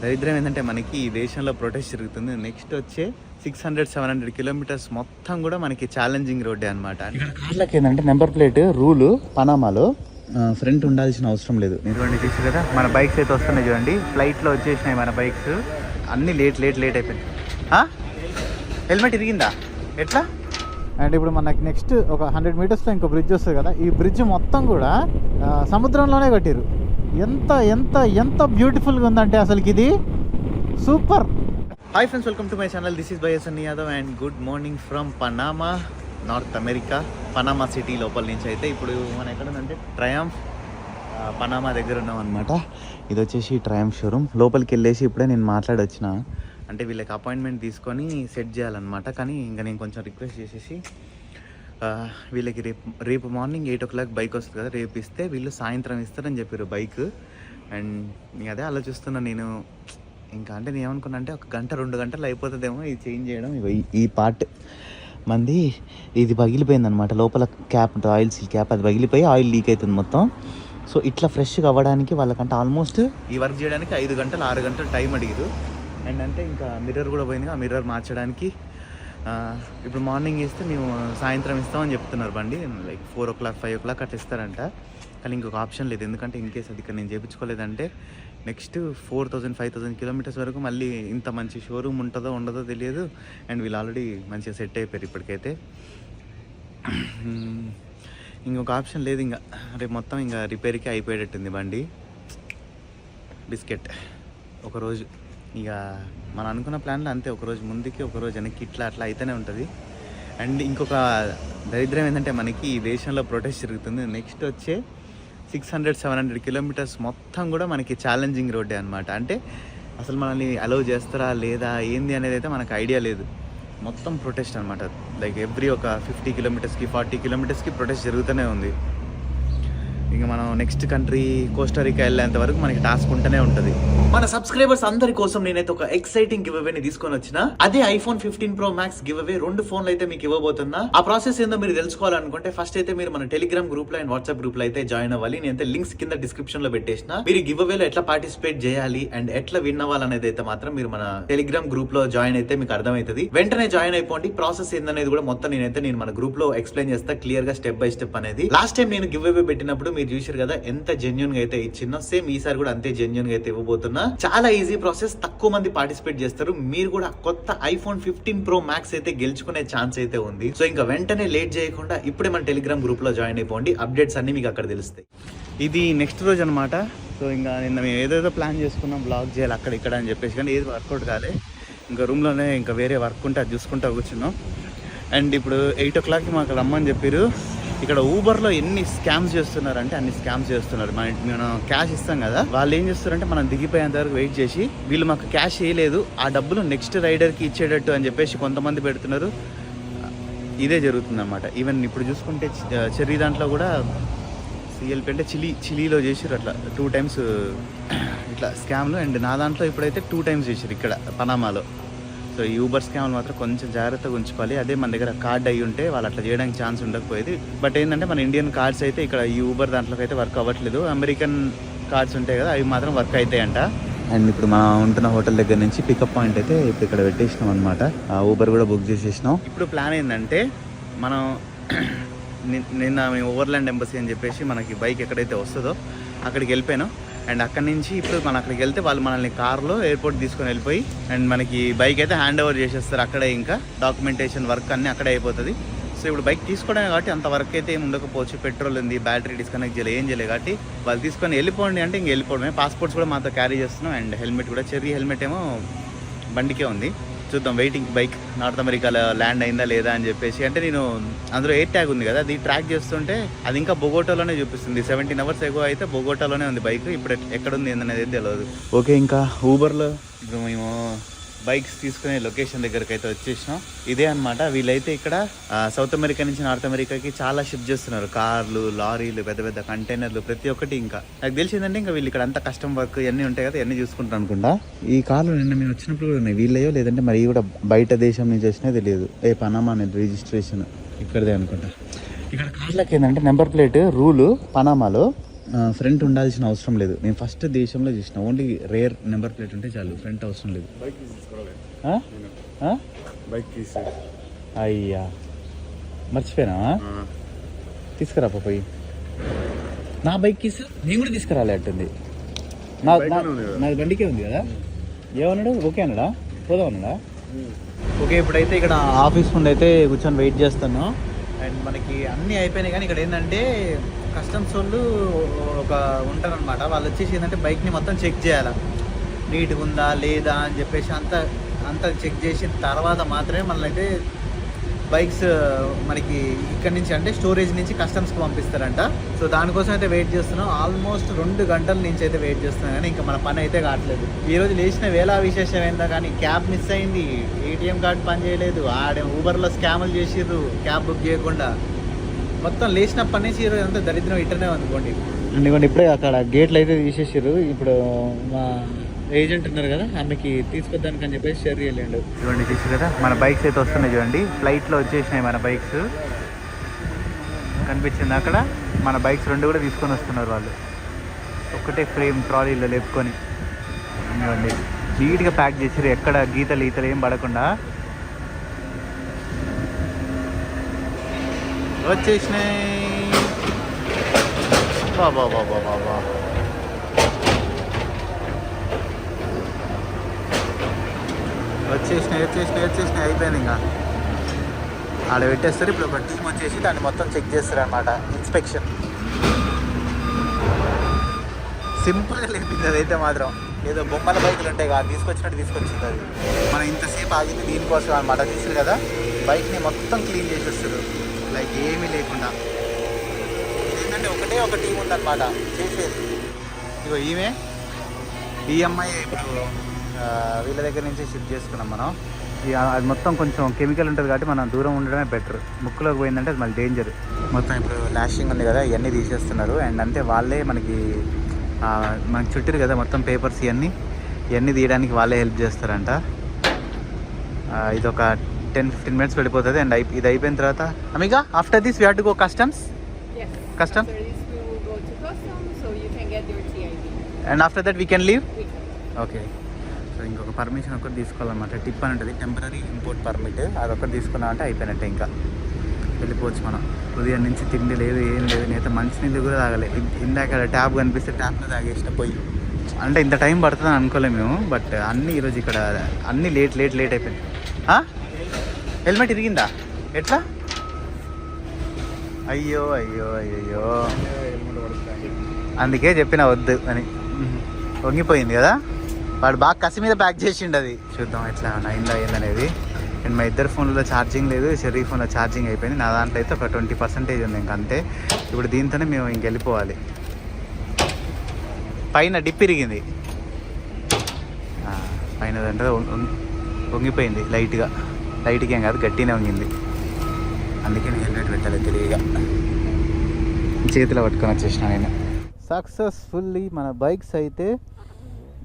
దరిద్రం ఏంటంటే మనకి ఈ దేశంలో ప్రొటెస్ట్ జరుగుతుంది. నెక్స్ట్ వచ్చే 600-700 కిలోమీటర్స్ మొత్తం కూడా మనకి ఛాలెంజింగ్ రోడ్డే అనమాట. ఇక్కడ కార్లకి ఏంటంటే నెంబర్ ప్లేట్ రూలు పనామాలో ఫ్రంట్ ఉండాల్సిన అవసరం లేదు. ఇటువంటి చూసి కదా మన బైక్స్ అయితే వస్తున్నాయి చూడండి. ఫ్లైట్లో వచ్చేసినాయి మన బైక్స్ అన్నీ లేట్ అయిపోయింది. హెల్మెట్ ఇరిగిందా ఎట్లా? అండ్ ఇప్పుడు మనకి నెక్స్ట్ ఒక 100 మీటర్స్లో ఇంకో బ్రిడ్జ్ వస్తుంది కదా. ఈ బ్రిడ్జ్ మొత్తం కూడా సముద్రంలోనే కట్టారు. ఎంత ఎంత ఎంత బ్యూటిఫుల్గా ఉందంటే అసలుకి ఇది super. Hi friends, welcome to my channel. This is బయసన్ Yadav and good morning from Panama, north America. Panama city లోపల నుంచి అయితే ఇప్పుడు మనం ఎక్కడ ఉందంటే ట్రయంఫ్ పనామా దగ్గర ఉన్నాం అనమాట. ఇది వచ్చేసి ట్రయంఫ్ షోరూమ్. లోపలికి వెళ్ళేసి ఇప్పుడే నేను మాట్లాడొచ్చిన, అంటే వీళ్ళకి అపాయింట్మెంట్ తీసుకొని సెట్ చేయాలన్నమాట. కానీ ఇంకా నేను కొంచెం రిక్వెస్ట్ చేసేసి వీళ్ళకి రేపు మార్నింగ్ 8 o'clock బైక్ వస్తుంది కదా, రేపు ఇస్తే వీళ్ళు సాయంత్రం ఇస్తారని చెప్పారు బైక్. అండ్ నేను అదే ఆలోచిస్తున్నా. నేను ఇంకా అంటే నేను ఏమనుకున్నా అంటే 1-2 గంటలు అయిపోతుందేమో ఇది చేంజ్ చేయడం. ఈ పార్ట్ మంది ఇది పగిలిపోయిందనమాట. లోపల క్యాప్ ఉంటుంది, ఆయిల్ సీల్ క్యాప్, అది పగిలిపోయి ఆయిల్ లీక్ అవుతుంది మొత్తం. సో ఇట్లా ఫ్రెష్గా అవ్వడానికి వాళ్ళకంటే ఆల్మోస్ట్ ఈ వర్క్ చేయడానికి 5-6 గంటలు టైం అడిగారు. అండ్ అంటే ఇంకా మిర్రర్ కూడా పోయింది. ఆ మిర్రర్ మార్చడానికి ఇప్పుడు మార్నింగ్ ఇస్తే మేము సాయంత్రం ఇస్తామని చెప్తున్నారు బండి. లైక్ 4 o'clock 5 o'clock అట్లా ఇస్తారంట. కానీ ఇంకొక ఆప్షన్ లేదు. ఎందుకంటే ఇన్ కేస్ అది ఇక్కడ నేను చేయించుకోలేదంటే నెక్స్ట్ 4,000-5,000 కిలోమీటర్స్ వరకు మళ్ళీ ఇంత మంచి షోరూమ్ ఉంటుందో ఉండదో తెలియదు. అండ్ వీళ్ళు ఆల్రెడీ మంచిగా సెట్ అయిపోయారు ఇప్పటికైతే. ఇంకొక ఆప్షన్ లేదు. ఇంకా రేపు మొత్తం ఇంకా రిపేర్కి అయిపోయేటట్టుంది బండి. బిస్కెట్ ఒకరోజు ఇక మనం అనుకున్న ప్లాన్లో అంతే, ఒకరోజు ముందుకి ఒకరోజు వెనక్కి అట్లా అయితేనే ఉంటుంది. అండ్ ఇంకొక దరిద్రం ఏంటంటే మనకి ఈ దేశంలో ప్రొటెస్ట్ జరుగుతుంది. నెక్స్ట్ వచ్చే 600-700 కిలోమీటర్స్ మొత్తం కూడా మనకి ఛాలెంజింగ్ రోడ్డే అనమాట. అంటే అసలు మనల్ని అలౌ చేస్తారా లేదా ఏంది అనేది అయితే మనకు ఐడియా లేదు. మొత్తం ప్రొటెస్ట్ అనమాట. లైక్ ఎవ్రీ ఒక 50 కిలోమీటర్స్కి 40 కిలోమీటర్స్కి ప్రొటెస్ట్ జరుగుతూనే ఉంది. ఇంకా మనం నెక్స్ట్ కంట్రీ కోస్టారికా వెళ్ళేంత వరకు మనకి టాస్క్ ఉంటూనే ఉంటుంది. మన సబ్స్క్రైబర్స్ అందరి కోసం నేనైతే ఒక ఎక్సైటింగ్ గివ్ అవేని తీసుకొని వచ్చిన. అదే iPhone 15 Pro Max give away. 2 ఫోన్లు అయితే మీకు ఇవ్వబోతున్నా. ఆ ప్రాసెస్ ఏందో మీరు తెలుసుకోవాలనుకుంటే ఫస్ట్ అయితే మీరు మన టెలిగ్రామ్ గ్రూప్ లో అండ్ వాట్సాప్ గ్రూప్ లో అయితే జాయిన్ అవ్వాలి. నేనైతే లింక్స్ కింద డిస్క్రిప్షన్ లో పెట్టేసిన. మీరు గివ్ అవేలో ఎట్లా పార్టిసిపేట్ చేయాలి అండ్ ఎట్లా విన్ అవ్వాలనేది అయితే మాత్రం మీరు మన టెలిగ్రామ్ గ్రూప్ లో జాయిన్ అయితే మీకు అర్థమవుతుంది. వెంటనే జాయిన్ అయిపోండి. ప్రాసెస్ ఏందనేది కూడా మొత్తం నేను మన గ్రూప్ లో ఎక్స్ప్లెయిన్ చేస్తా క్లియర్ గా స్టెప్ బై స్టెప్ అనేది. లాస్ట్ టైం నేను గివ్ అవే పెట్టినప్పుడు మీరు చూసారు కదా ఎంత జెన్యూన్ గా అయితే ఇచ్చినా, సేమ్ ఈసారి కూడా అంతే జెన్యూన్ గా అయితే ఇవ్వబోతున్నా. చాలా ఈజీ ప్రాసెస్, తక్కువ మంది పార్టిసిపేట్ చేస్తారు. మీరు కూడా కొత్త iPhone 15 Pro Max అయితే గెలుచుకునే ఛాన్స్ అయితే ఉంది. సో ఇంకా వెంటనే లేట్ చేయకుండా ఇప్పుడే మన టెలిగ్రామ్ గ్రూప్ లో జాయిన్ అయిపోండి. అప్డేట్స్ అన్ని మీకు అక్కడ తెలుస్తాయి. ఇది నెక్స్ట్ రోజు అనమాట. సో ఇంకా నిన్న మేము ఏదేదో ప్లాన్ చేసుకున్నాం, బ్లాగ్ చేయాలి అక్కడ ఇక్కడ అని చెప్పేసి, కానీ ఏది వర్కౌట్ కాలే. ఇంకా రూమ్లోనే ఇంకా వేరే వర్క్ ఉంటే అది చూసుకుంటూ కూర్చున్నాం. అండ్ ఇప్పుడు 8 o'clock మాకు రమ్మని చెప్పారు. ఇక్కడ ఊబర్లో ఎన్ని స్కామ్స్ చేస్తున్నారంటే అన్ని స్కామ్స్ చేస్తున్నారు. మనం క్యాష్ ఇస్తాం కదా, వాళ్ళు ఏం చేస్తారంటే మనం దిగిపోయేంత వరకు వెయిట్ చేసి వీళ్ళు మాకు క్యాష్ వేయలేదు, ఆ డబ్బులు నెక్స్ట్ రైడర్కి ఇచ్చేటట్టు అని చెప్పేసి కొంతమంది పెడుతున్నారు. ఇదే జరుగుతుంది అన్నమాట. ఈవెన్ ఇప్పుడు చూసుకుంటే చెర్రీ దాంట్లో కూడా CLP అంటే చిలీలో చేసారు అట్లా 2 times ఇట్లా స్కామ్లు. అండ్ నా దాంట్లో ఇప్పుడైతే 2 times చేసారు ఇక్కడ పనామాలో. సో ఈ ఊబర్ స్కామ్లు మాత్రం కొంచెం జాగ్రత్తగా ఉంచుకోవాలి. అదే మన దగ్గర కార్డ్ అయ్యి ఉంటే వాళ్ళు అట్లా చేయడానికి ఛాన్స్ ఉండకపోయేది. బట్ ఏంటంటే మన ఇండియన్ కార్డ్స్ అయితే ఇక్కడ ఈ ఊబర్ దాంట్లోకి అయితే వర్క్ అవ్వట్లేదు. అమెరికన్ కార్డ్స్ ఉంటాయి కదా, అవి మాత్రం వర్క్ అవుతాయంట. అండ్ ఇప్పుడు మనం ఉంటున్న హోటల్ దగ్గర నుంచి పికప్ పాయింట్ అయితే ఇప్పుడు ఇక్కడ పెట్టేసినాం అనమాట. ఆ ఊబర్ కూడా బుక్ చేసేసినాం. ఇప్పుడు ప్లాన్ ఏంటంటే మనం నిన్న మేము ఓవర్లాండ్ ఎంబసీ అని చెప్పేసి మనకి బైక్ ఎక్కడైతే వస్తుందో అక్కడికి వెళ్ళిపోయాను. అండ్ అక్కడి నుంచి ఇప్పుడు మనం అక్కడికి వెళ్తే వాళ్ళు మనల్ని కార్లో ఎయిర్పోర్ట్ తీసుకొని వెళ్ళిపోయి అండ్ మనకి బైక్ అయితే హ్యాండ్ ఓవర్ చేసేస్తారు. అక్కడే ఇంకా డాక్యుమెంటేషన్ వర్క్ అన్నీ అక్కడే అయిపోతుంది. సో ఇప్పుడు బైక్ తీసుకోవడమే కాబట్టి అంత వర్క్ అయితే ఏమి ఉండకపోవచ్చు. పెట్రోల్ ఉంది, బ్యాటరీ డిస్కనెక్ట్ చేయలేదు, ఏం చేయలేదు. కాబట్టి వాళ్ళు తీసుకొని వెళ్ళిపోండి అంటే ఇంక వెళ్ళిపోవడమే. పాస్పోర్ట్స్ కూడా మాతో క్యారీ చేస్తున్నాం. అండ్ హెల్మెట్ కూడా, చెర్రీ హెల్మెట్ ఏమో బండికే ఉంది. చూద్దాం, వెయిటింగ్ బైక్ నార్త్ అమెరికాలో ల్యాండ్ అయిందా లేదా అని చెప్పేసి. అంటే నేను అందులో ఎయిర్ ట్యాగ్ ఉంది కదా, అది ట్రాక్ చేస్తుంటే అది ఇంకా బొగోటాలోనే చూపిస్తుంది. 17 hours ఎగో అయితే బొగోటాలోనే ఉంది బైక్. ఇప్పుడు ఎక్కడుంది ఏందనేది తెలియదు. ఓకే, ఇంకా ఊబర్లో ఇప్పుడు మేము బైక్స్ తీసుకునే లొకేషన్ దగ్గరికి అయితే వచ్చేసినాం. ఇదే అనమాట. వీళ్ళైతే ఇక్కడ సౌత్ అమెరికా నుంచి నార్త్ అమెరికాకి చాలా షిప్ చేస్తున్నారు. కార్లు, లారీలు, పెద్ద పెద్ద కంటైనర్లు, ప్రతి ఒక్కటి. ఇంకా నాకు తెలిసిందంటే ఇంకా వీళ్ళు ఇక్కడ అంతా కస్టమ్ వర్క్ ఇవన్నీ ఉంటాయి కదా, ఇవన్నీ చూసుకుంటారు అనుకుంటా. ఈ కార్లు నిన్న మేము వచ్చినప్పుడు కూడా ఉన్నాయి. వీళ్ళయో లేదంటే మరి కూడా బయట దేశం నుంచి వచ్చినా తెలియదు. పనామా అనేది రిజిస్ట్రేషన్ ఇక్కడదే అనుకుంటా. ఇక్కడ కార్లకి ఏంటంటే నెంబర్ ప్లేట్ రూలు పనామాలో ఫ్రంట్ ఉండాల్సిన అవసరం లేదు. నేను ఫస్ట్ దేశంలో చూసిన ఓన్లీ రేర్ నెంబర్ ప్లేట్ ఉంటే చాలు, ఫ్రంట్ అవసరం లేదు. అయ్యా మర్చిపోయినా, తీసుకురా పోయి. నా బైక్ కీస్ నేను కూడా తీసుకురాలే అట్టుంది. నాది బండికే ఉంది కదా. ఏమన్నాడు? ఓకే అన్నాడా? పోదాం అన్నాడా? ఓకే, ఇప్పుడైతే ఇక్కడ ఆఫీస్ నుండి అయితే కూర్చొని వెయిట్ చేస్తాను. అండ్ మనకి అన్నీ అయిపోయినాయి, కానీ ఇక్కడ ఏంటంటే కస్టమ్స్ వాళ్ళు ఒక ఉంటారనమాట. వాళ్ళు వచ్చేసి ఏంటంటే బైక్ని మొత్తం చెక్ చేయాలి, నీట్గా ఉందా లేదా అని చెప్పేసి అంతా చెక్ చేసిన తర్వాత మాత్రమే మనల్ని బైక్స్ మనకి ఇక్కడ నుంచి అంటే స్టోరేజ్ నుంచి కస్టమ్స్కి పంపిస్తారంట. సో దానికోసం అయితే వెయిట్ చేస్తున్నాం. ఆల్మోస్ట్ 2 గంటల నుంచి అయితే వెయిట్ చేస్తున్నాం, కానీ ఇంకా మన పని అయితే కావట్లేదు. ఈరోజు లేచిన వేళ విశేషం ఏందా, కానీ క్యాబ్ మిస్ అయింది, ఏటీఎం కార్డు పని చేయలేదు, ఆడే ఊబర్లో స్కాములు చేసిర్రు క్యాబ్ బుక్ చేయకుండా. మొత్తం లేచినప్పటి నుంచి ఈరోజు అంతా దరిద్రం ఇట్టనే అనుకోండి. ఎందుకంటే ఇప్పుడే అక్కడ గేట్లు అయితే తీసేసారు. ఇప్పుడు మా ఏజెంట్ ఉన్నారు కదా, ఆమెకి తీసుకొద్దానికి అని చెప్పేసి షేర్ చేయలేండు. చూడండి తీసు కదా మన బైక్స్ అయితే వస్తున్నాయి చూడండి. ఫ్లైట్లో వచ్చేసినాయి మన బైక్స్, కనిపించింది అక్కడ. మన బైక్స్ 2 కూడా తీసుకొని వస్తున్నారు వాళ్ళు, ఒక్కటే ఫ్రేమ్ ట్రాలీలో లేపుకొని. చూడండి నీట్గా ప్యాక్ చేసారు, ఎక్కడ గీతలు ఏం పడకుండా వచ్చేసినాయి. బాబా వచ్చేసినాయి అయిపోయింది. ఇంకా ఆడ పెట్టేస్తారు. ఇప్పుడు ఒక టీం వచ్చేసి దాన్ని మొత్తం చెక్ చేస్తారు అనమాట, ఇన్స్పెక్షన్. సింపుల్గా లేపింది అదైతే మాత్రం. ఏదో బొమ్మల బైకులు ఉంటాయి కదా, తీసుకొచ్చినట్టు తీసుకొచ్చింది అది. మనం ఇంతసేపు ఆగింది దీనికోసం అనమాట. తీసారు కదా బైక్ని మొత్తం క్లీన్ చేసేస్తారు, లైక్ ఏమీ లేకుండా. ఏంటంటే ఒకటే ఒక టీం ఉందన్నమాట చేసేది. ఇగో ఈమె ఈఎంఐ ఇప్పుడు వీళ్ళ దగ్గర నుంచి షిఫ్ట్ చేసుకున్నాం మనం. అది మొత్తం కొంచెం కెమికల్ ఉంటుంది కాబట్టి మనం దూరం ఉండడమే బెటర్. ముక్కులోకి పోయిందంటే అది మళ్ళీ డేంజర్. మొత్తం ఇప్పుడు లాషింగ్ ఉంది కదా, ఇవన్నీ తీసేస్తున్నారు. అండ్ అంతే వాళ్ళే మనకి చుట్టారు కదా మొత్తం పేపర్స్, ఇవన్నీ తీయడానికి వాళ్ళే హెల్ప్ చేస్తారంట. ఇది ఒక 10-15 మినిట్స్ వెళ్ళిపోతుంది. అండ్ ఇది అయిపోయిన తర్వాత అమిగా after this we have to go customs. And after that we can leave. Okay, so ఇంకొక పర్మిషన్ ఒకటి తీసుకోవాలన్నమాట. టిప్ అని ఉంటుంది, టెంపరీ ఇంపోర్ట్ పర్మిట్. అదొకటి తీసుకున్నామంటే అయిపోయినట్టే, ఇంకా వెళ్ళిపోవచ్చు మనం. ఉదయం నుంచి తిండి లేదు, ఏం లేదు. నేనైతే మంచినీళ్ళు కూడా తాగలేదు. ఇందాక ట్యాప్ కనిపిస్తే ట్యాప్లో తాగేసిన పోయి. అంటే ఇంత టైం పడుతుందని అనుకోలేము మేము, బట్ అన్నీ ఈరోజు ఇక్కడ అన్నీ లేట్ అయిపోయింది. హెల్మెట్ ఇరిగిందా? ఎట్లా? అయ్యో అందుకే చెప్పిన వద్దు అని. వంగిపోయింది కదా, వాడు బాగా కసి మీద ప్యాక్ చేసిండు అది. చూద్దాం ఎట్లా అయిందా ఏందనేది. అండ్ మా ఇద్దరు ఫోన్లో ఛార్జింగ్ లేదు, షెరీ ఫోన్లో ఛార్జింగ్ అయిపోయింది. నా దాంట్లో అయితే ఒక 20% ఉంది ఇంక అంతే. ఇప్పుడు దీంతోనే మేము ఇంకెళ్ళిపోవాలి. పైన డిప్ ఇరిగింది, పైన అంటే వంగిపోయింది లైట్గా ఏం కాదు, గట్టినే వంగింది. అందుకే నేను హెల్మెట్ పెట్టాలి తెలియగా. చేతిలో పట్టుకొని వచ్చేసిన నేను. సక్సెస్ఫుల్లీ మన బైక్స్ అయితే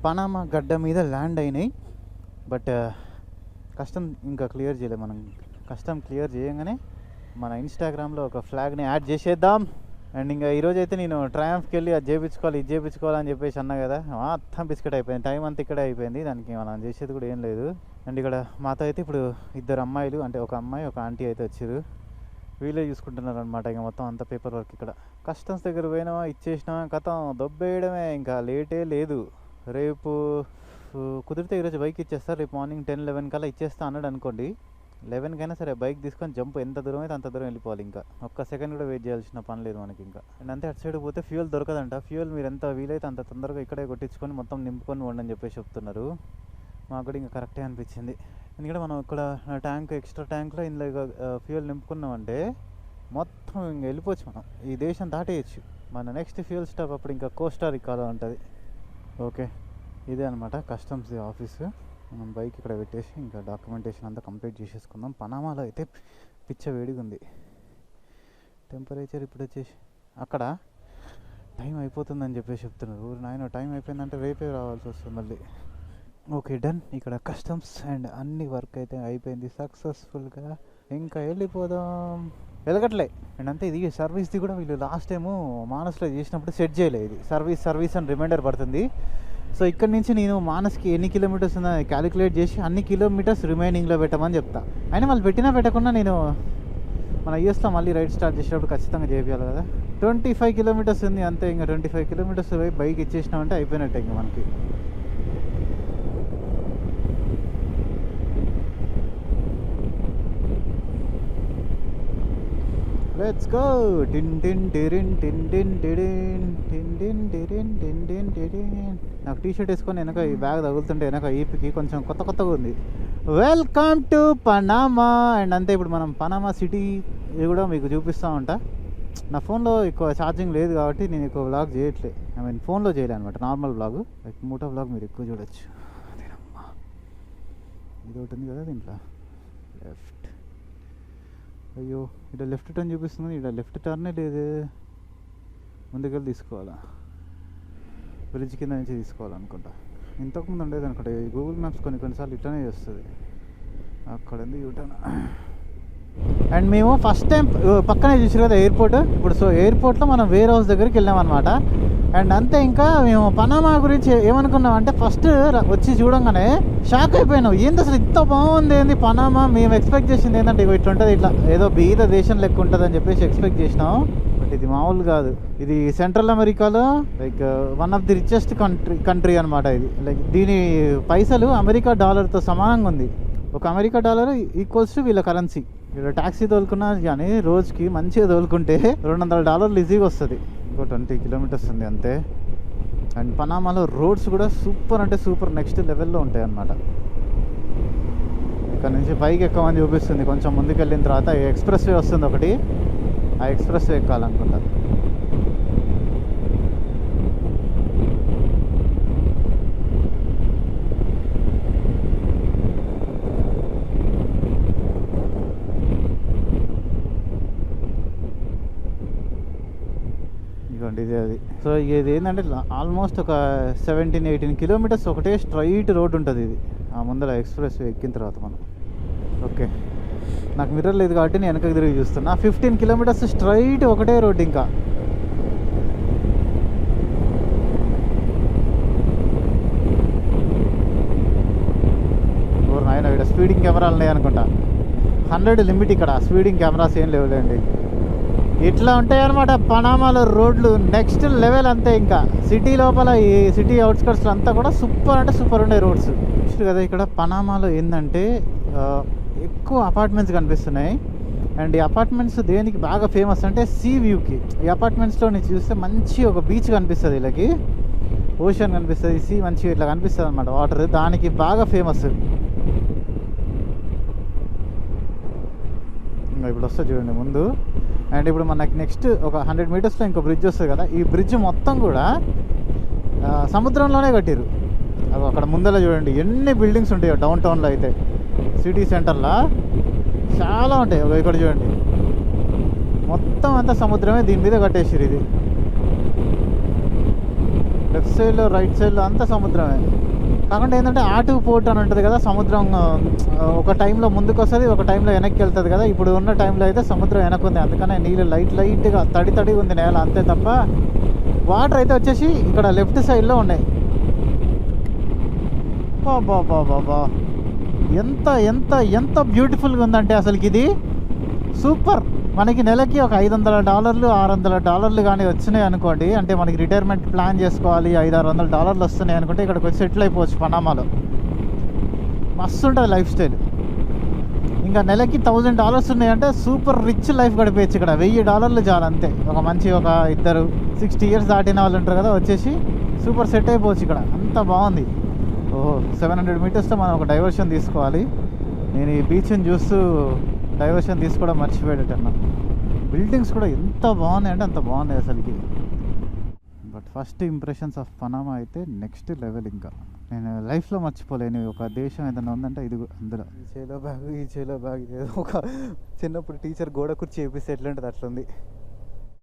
పనామా గడ్డ మీద ల్యాండ్ అయినాయి. బట్ కస్టమ్ ఇంకా క్లియర్ చేయలేదు. మనం కస్టమ్ క్లియర్ చేయగానే మన ఇన్స్టాగ్రామ్లో ఒక ఫ్లాగ్ని యాడ్ చేసేద్దాం. అండ్ ఇంకా ఈరోజు అయితే నేను ట్రయంఫ్కి వెళ్ళి అది చేయించుకోవాలి ఇది చేయించుకోవాలని చెప్పేసి అన్నా కదా, మొత్తం బిస్కెట్ అయిపోయింది. టైం అంతా ఇక్కడే అయిపోయింది, దానికి మనం చేసేది కూడా ఏం లేదు. అండ్ ఇక్కడ మాతో అయితే ఇప్పుడు 2 అమ్మాయిలు, అంటే ఒక అమ్మాయి ఒక ఆంటీ అయితే వచ్చారు. వీళ్ళే చూసుకుంటున్నారు అనమాట. ఇంకా మొత్తం అంత పేపర్ వర్క్ ఇక్కడ. కస్టమ్స్ దగ్గర పోయినామా, ఇచ్చేసినామా, కథం దొబ్బేయడమే, ఇంకా లేటే లేదు. రేపు కుదిరితే ఈరోజు బైక్ ఇచ్చేస్తారు, రేపు మార్నింగ్ 10-11 కల్లా ఇచ్చేస్తా అన్నాడు అనుకోండి. 11 కైనా సరే బైక్ తీసుకొని జంప్ ఎంత దూరం అయితే అంత దూరం వెళ్ళిపోవాలి. ఇంకా ఒక్క సెకండ్ కూడా వెయిట్ చేయాల్సిన పని లేదు మనకి ఇంకా. అండ్ అంతే, అటు సైడ్ పోతే ఫ్యూయల్ దొరకదంట. ఫ్యూయల్ మీరు ఎంత వీలైతే అంత తొందరగా ఇక్కడే కొట్టించుకొని మొత్తం నింపుకొని ఉండని చెప్పేసి చెప్తున్నారు. మాకు కూడా ఇంకా కరెక్టే అనిపించింది. ఎందుకంటే మనం ఇక్కడ ట్యాంక్ ఎక్స్ట్రా ట్యాంక్లో ఇందులో ఫ్యూయల్ నింపుకున్నామంటే మొత్తం ఇంకా వెళ్ళిపోవచ్చు, మనం ఈ దేశం దాటేయచ్చు. మన నెక్స్ట్ ఫ్యూయల్ స్టాప్ అప్పుడు ఇంకా కోస్టారికాలో ఉంటుంది. ఓకే, ఇదే అనమాట కస్టమ్స్ ఆఫీసు. మనం బైక్ ఇక్కడ పెట్టేసి ఇంకా డాక్యుమెంటేషన్ అంతా కంప్లీట్ చేసేసుకుందాం. పనామాలో అయితే పిచ్చ వేడిగా ఉంది. టెంపరేచర్ ఇప్పుడు వచ్చేసి అక్కడ టైం అయిపోతుందని చెప్పేసి చెప్తున్నారు. నాయన టైం అయిపోయిందంటే రేపే రావాల్సి వస్తుంది మళ్ళీ. Okay, done. ఇక్కడ కస్టమ్స్ అండ్ అన్ని వర్క్ అయితే అయిపోయింది సక్సెస్ఫుల్గా. ఇంకా వెళ్ళిపోదాం. వెలగట్లే. అండ్ అంతే, ఇది సర్వీస్ది కూడా వీళ్ళు లాస్ట్ టైము మానస్లో చేసినప్పుడు సెట్ చేయలేదు. ఇది సర్వీస్ అని రిమైండర్ పడుతుంది. సో ఇక్కడ నుంచి నేను మానస్కి ఎన్ని కిలోమీటర్స్ ఉందో క్యాలిక్యులేట్ చేసి అన్ని కిలోమీటర్స్ రిమైనింగ్లో పెట్టమని చెప్తా. అయినా వాళ్ళు పెట్టినా పెట్టకుండా నేను మన యూఎస్లో మళ్ళీ రైడ్ స్టార్ట్ చేసేటప్పుడు ఖచ్చితంగా చేయాలి కదా. 25 కిలోమీటర్స్ ఉంది అంతే. ఇంకా 25 కిలోమీటర్స్ బైక్ ఇచ్చేసినామంటే అయిపోయినట్టే ఇంకా మనకి. Let's go. టిన్ టిన్ టిరిన్ టిన్ టిన్ టిరిన్ టిన్ టిన్ టిరిన్ టిన్ టిన్ టిరిన్. నాకు టీ షర్ట్ వేసుకొని వెనక ఈ బ్యాగ్ తగులుతుంటే వెనక ఈపికి కొంచెం కొత్తగా ఉంది. Welcome to Panama. అండ్ అంతే, ఇప్పుడు మనం పనామా సిటీ కూడా మీకు చూపిస్తూ ఉంటా. నా ఫోన్లో ఎక్కువ ఛార్జింగ్ లేదు కాబట్టి నేను ఎక్కువ వ్లాగ్ చేయట్లే. ఐ మీన్ ఫోన్లో చేయలే అనమాట, normal vlog. Like moto vlog మీరు ఎక్కువ చూడొచ్చు. అదేనమ్మా, ఇది ఒకటి ఉంది కదా దీంట్లో. లెఫ్ట్, అయ్యో ఇక్కడ లెఫ్ట్ టర్న్ చూపిస్తుంది. ఇక్కడ లెఫ్ట్ టర్నే లేదు, ముందుకెళ్ళి తీసుకోవాలా. బ్రిడ్జ్ కింద నుంచి తీసుకోవాలనుకుంటా. ఇంతకుముందు ఉండేది అనుకుంటా. గూగుల్ మ్యాప్స్ కొన్నిసార్లు ఇట్లానే చేస్తుంది. అక్కడ ఉంది యూటర్న్. అండ్ మేము ఫస్ట్ టైం పక్కనే చూసారు కదా ఎయిర్పోర్ట్. ఇప్పుడు సో ఎయిర్పోర్ట్లో మనం వేర్ హౌస్ దగ్గరికి వెళ్ళామన్నమాట. అండ్ అంతే, ఇంకా మేము పనామా గురించి ఏమనుకున్నాం అంటే ఫస్ట్ వచ్చి చూడంగానే షాక్ అయిపోయినాం. ఏంది అసలు ఇంత బాగుంది, ఏంది పనామా. మేము ఎక్స్పెక్ట్ చేసింది ఏంటంటే ఇట్లా ఉంటుంది, ఇట్లా ఏదో బీద దేశం లెక్క ఉంటుంది అని చెప్పేసి ఎక్స్పెక్ట్ చేసినాం. బట్ ఇది మామూలు కాదు. ఇది సెంట్రల్ అమెరికాలో like one of the richest country అనమాట. ఇది లైక్ దీని పైసలు అమెరికా డాలర్తో సమానంగా ఉంది. ఒక అమెరికా డాలర్ ఈక్వల్స్ టు వీళ్ళ కరెన్సీ. వీళ్ళ ట్యాక్సీ తోలుకున్నా కానీ రోజుకి మంచిగా తోలుకుంటే $200 ఈజీగా వస్తుంది. ఇంకో 20 కిలోమీటర్స్ ఉంది అంతే. అండ్ పనామాలో రోడ్స్ కూడా సూపర్ అంటే సూపర్ నెక్స్ట్ లెవెల్లో ఉంటాయి అన్నమాట. ఇక్కడ నుంచి పైకి ఎక్కమని చూపిస్తుంది. కొంచెం ముందుకు వెళ్ళిన తర్వాత ఎక్స్ప్రెస్ వే వస్తుంది ఒకటి, ఆ ఎక్స్ప్రెస్ వే ఎక్కాలనుకుంటా. ఇదే అది. సో ఇది ఏంటంటే ఆల్మోస్ట్ ఒక 17-18 కిలోమీటర్స్ ఒకటే స్ట్రైట్ రోడ్ ఉంటుంది. ఇది ఆ ముందర ఎక్స్ప్రెస్ వే ఎక్కిన తర్వాత మనం. ఓకే, నాకు మిర్రర్ లేదు కాబట్టి నేను వెనకకి తిరిగి చూస్తున్నా. 15 కిలోమీటర్స్ స్ట్రైట్ ఒకటే రోడ్. ఇంకా ఆయన ఇక్కడ స్పీడింగ్ కెమెరాలు ఉన్నాయి అనుకుంటా. 100 లిమిట్ ఇక్కడ. స్పీడింగ్ కెమెరాస్ ఏం లేవులేండి. ఇట్లా ఉంటాయి అనమాట పనామాలో రోడ్లు. నెక్స్ట్ లెవెల్ అంతే. ఇంకా సిటీ లోపల ఈ సిటీ అవుట్స్కట్స్లో అంతా కూడా సూపర్ అంటే సూపర్ ఉండే రోడ్స్. నెక్స్ట్ కదా ఇక్కడ పనామాలో ఏంటంటే ఎక్కువ అపార్ట్మెంట్స్ కనిపిస్తున్నాయి. అండ్ ఈ అపార్ట్మెంట్స్ దేనికి బాగా ఫేమస్ అంటే సీ వ్యూకి. ఈ అపార్ట్మెంట్స్లో నుంచి చూస్తే మంచి ఒక బీచ్ కనిపిస్తుంది, వీళ్ళకి ఓషన్ కనిపిస్తుంది, సీ మంచిగా ఇట్లా కనిపిస్తుంది అనమాట. వాటర్ దానికి బాగా ఫేమస్. ఇంకా ఇప్పుడు వస్తుంది చూడండి ముందు. అండ్ ఇప్పుడు మనకి నెక్స్ట్ ఒక 100 మీటర్స్లో ఇంకో బ్రిడ్జ్ వస్తుంది కదా. ఈ బ్రిడ్జ్ మొత్తం కూడా సముద్రంలోనే కట్టారు. అది అక్కడ ముందర చూడండి ఎన్ని బిల్డింగ్స్ ఉంటాయో. డౌన్ టౌన్లో అయితే సిటీ సెంటర్లో చాలా ఉంటాయి. ఇక్కడ చూడండి మొత్తం అంతా సముద్రమే, దీని మీద కట్టేసారు. ఇది లెఫ్ట్ సైడ్లో రైట్ సైడ్లో అంతా సముద్రమే. కాకుండా ఏంటంటే ఆటు పోర్ట్ అని ఉంటుంది కదా. సముద్రం ఒక టైంలో ముందుకు వస్తుంది, ఒక టైంలో వెనక్కి వెళ్తుంది కదా. ఇప్పుడు ఉన్న టైంలో అయితే సముద్రం వెనక్కి ఉంది, అందుకనే నీళ్ళు లైట్గా తడి ఉంది నేల, అంతే తప్ప వాటర్ అయితే వచ్చేసి ఇక్కడ లెఫ్ట్ సైడ్లో ఉన్నాయి. బాబా ఎంత ఎంత ఎంత బ్యూటిఫుల్గా ఉందంటే అసలుకి ఇది సూపర్. మనకి నెలకి ఒక $500 $600 కానీ వచ్చినాయి అనుకోండి, అంటే మనకి రిటైర్మెంట్ ప్లాన్ చేసుకోవాలి, $500-600 వస్తున్నాయి అనుకుంటే ఇక్కడికి వచ్చి సెటిల్ అయిపోవచ్చు పనామాలో. మస్తు ఉంటుంది లైఫ్ స్టైల్. ఇంకా నెలకి $1000 ఉన్నాయంటే సూపర్ రిచ్ లైఫ్ గడిపేయచ్చు ఇక్కడ. $1000 చాలు అంతే. ఒక మంచి ఒక ఇద్దరు 60 ఇయర్స్ దాటిన వాళ్ళు ఉంటారు కదా, వచ్చేసి సూపర్ సెట్ అయిపోవచ్చు ఇక్కడ. అంత బాగుంది. ఓహో, 700 మీటర్స్లో మనం ఒక డైవర్షన్ తీసుకోవాలి. నేను ఈ బీచ్ని చూస్తూ డైవర్షన్ తీసుకోవడం మర్చిపోయేటన్నా. బిల్డింగ్స్ కూడా ఎంత బాగున్నాయి అంటే అంత బాగున్నాయి అసలుకి. But first impressions of Panama అయితే నెక్స్ట్ లెవెల్. ఇంకా నేను లైఫ్లో మర్చిపోలేను ఒక దేశం ఏదైనా ఉందంటే ఇది అందులో. ఈ చేలో బ్యాగ్ ఏదో ఒక చిన్నప్పుడు టీచర్ గోడ కుర్చీ చేపిస్తే ఎట్లుంటుంది అట్లుంది.